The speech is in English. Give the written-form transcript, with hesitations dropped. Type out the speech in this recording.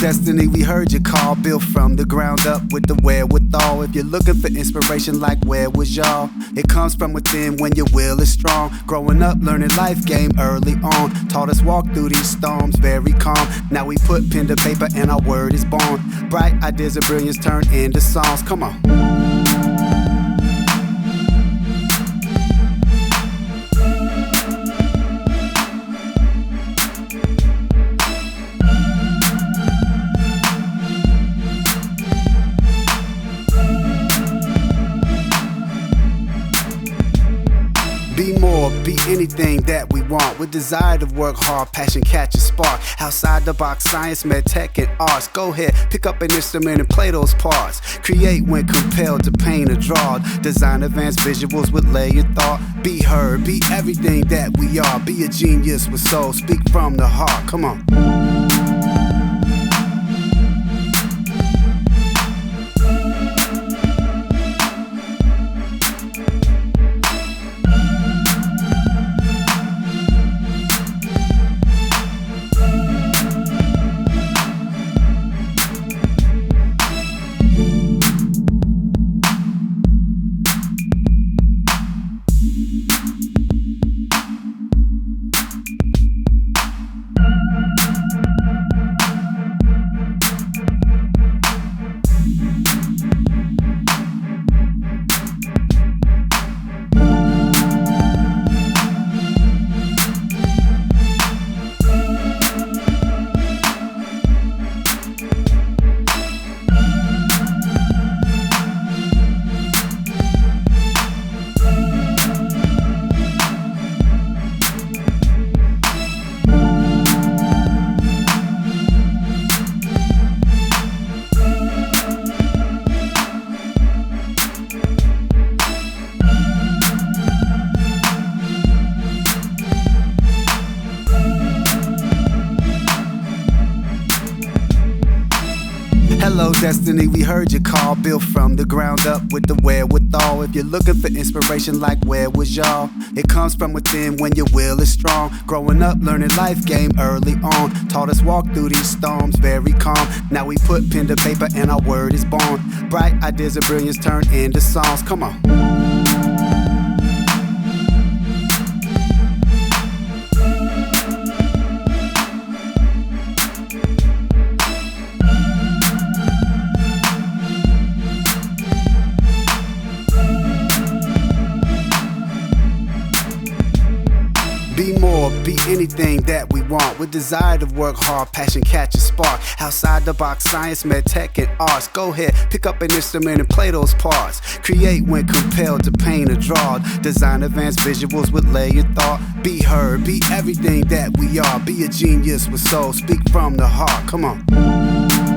destiny, we heard your call. Built from the ground up with the wherewithal. If you're looking for inspiration, like where was y'all? It comes from within when your will is strong. Growing up, learning life game early on. Taught us walk through these storms very calm. Now we put pen to paper and our word is born. Bright ideas and brilliance turn into songs. Come on. Be more, be anything that we want. With desire to work hard, passion catch a spark. Outside the box, science, med, tech, and arts. Go ahead, pick up an instrument and play those parts. Create when compelled to paint or draw. Design advanced visuals with layered thought. Be heard, be everything that we are. Be a genius with soul, speak from the heart. Come on. Hello destiny, we heard your call. Built from the ground up with the wherewithal. If you're looking for inspiration, like where was y'all? It comes from within when your will is strong. Growing up, learning life game early on. Taught us walk through these storms very calm. Now we put pen to paper and our word is born. Bright ideas and brilliance turn into songs. Come on. Be more, be anything that we want. With desire to work hard, passion catch a spark. Outside the box, science, med, tech, and arts. Go ahead, pick up an instrument and play those parts. Create when compelled to paint or draw. Design advanced visuals with layered thought. Be heard, be everything that we are. Be a genius with soul, speak from the heart. Come on.